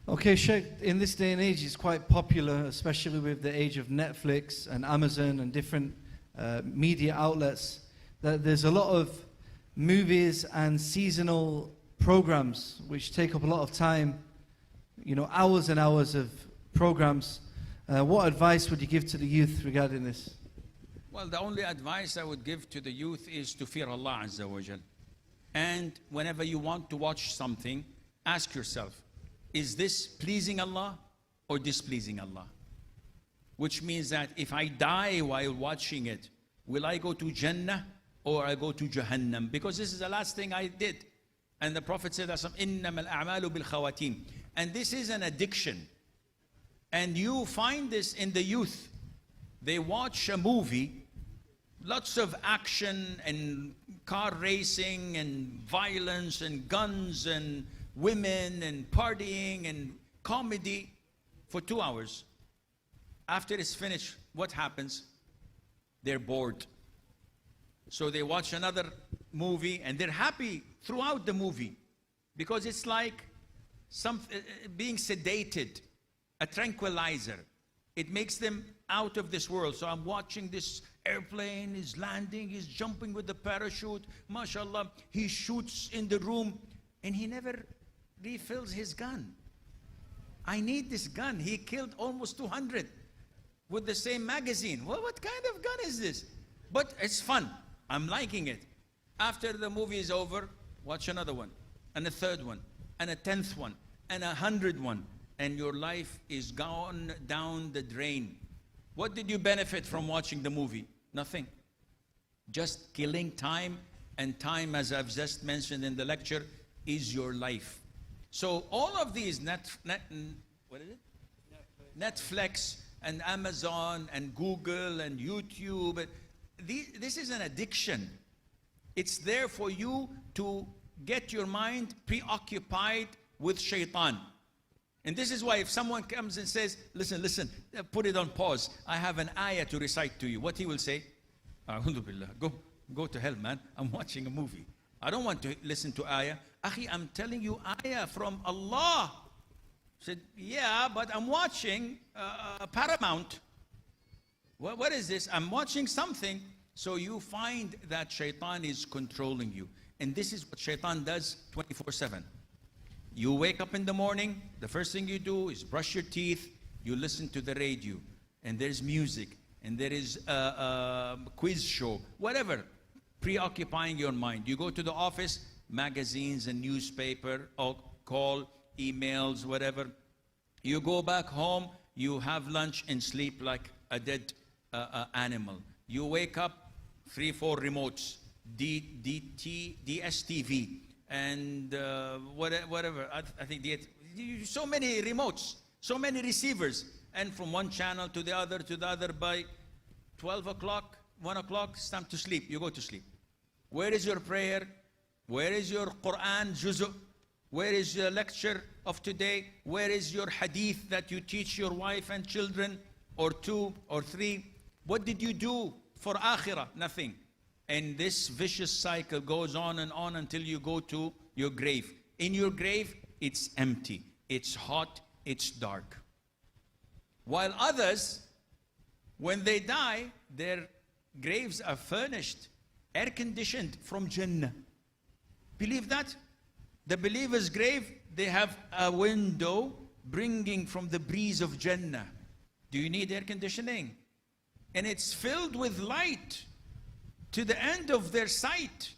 Okay, Sheikh, in this day and age, it's quite popular, especially with the age of Netflix and Amazon and different media outlets, that there's a lot of movies and seasonal programs which take up a lot of time, you know, hours and hours of programs. What advice would you give to the youth regarding this? Well, the only advice I would give to the youth is to fear Allah Azza wa Jal. And whenever you want to watch something, ask yourself, is this pleasing Allah or displeasing Allah? Which means that if I die while watching it, will I go to Jannah or I go to Jahannam? Because this is the last thing I did. And the Prophet said, إِنَّمَا الْأَعْمَالُ بِالْخَوَاتِيمِ. And this is an addiction. And you find this in the youth. They watch a movie, lots of action and car racing and violence and guns and women and partying and comedy for 2 hours. After it's finished, what happens? They're bored. So they watch another movie and they're happy throughout the movie because it's like being sedated, a tranquilizer. It makes them out of this world. So I'm watching this airplane is landing, he's jumping with the parachute, mashallah, he shoots in the room and he never refills his gun. I need this gun. He killed almost 200 with the same magazine. Well, what kind of gun is this? But it's fun. I'm liking it. After the movie is over, watch another one, and a third one, and a 10th one, and 100th one, and your life is gone down the drain. What did you benefit from watching the movie? Nothing. Just killing time, and time, as I've just mentioned in the lecture, is your life. So all of these Netflix and Amazon and Google and YouTube, this is an addiction. It's there for you to get your mind preoccupied with shaitan. And this is why if someone comes and says, listen, put it on pause. I have an ayah to recite to you. What he will say? A'udhu billah. Go to hell, man. I'm watching a movie. I don't want to listen to ayah. Akhi, I'm telling you ayah from Allah. Said, yeah, but I'm watching Paramount. What is this? I'm watching something. So you find that shaitan is controlling you. And this is what shaitan does 24/7. You wake up in the morning, the first thing you do is brush your teeth, you listen to the radio, and there's music, and there is a quiz show, whatever, preoccupying your mind. You go to the office, magazines and newspaper, or call, emails, whatever. You go back home, you have lunch and sleep like a dead animal. You wake up, 3-4 remotes, DSTV, and whatever. I think so many remotes, so many receivers, and from one channel to the other by 12 o'clock, 1 o'clock, it's time to sleep. You go to sleep. Where is your prayer? Where is your Quran juzu? Where is your lecture of today? Where is your hadith that you teach your wife and children, or 2 or 3? What did you do for akhirah? Nothing. And this vicious cycle goes on and on until you go to your grave. In your grave, it's empty, it's hot, it's dark. While others, when they die, their graves are furnished, air-conditioned from Jannah. Believe that? The believer's grave, they have a window bringing from the breeze of Jannah. Do you need air conditioning? And it's filled with light to the end of their sight.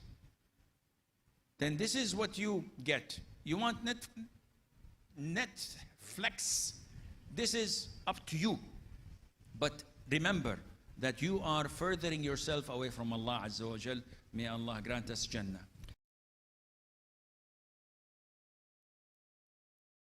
Then this is what you get. You want Netflix? This is up to you. But remember that you are furthering yourself away from Allah Azza wa Jal. May Allah grant us Jannah.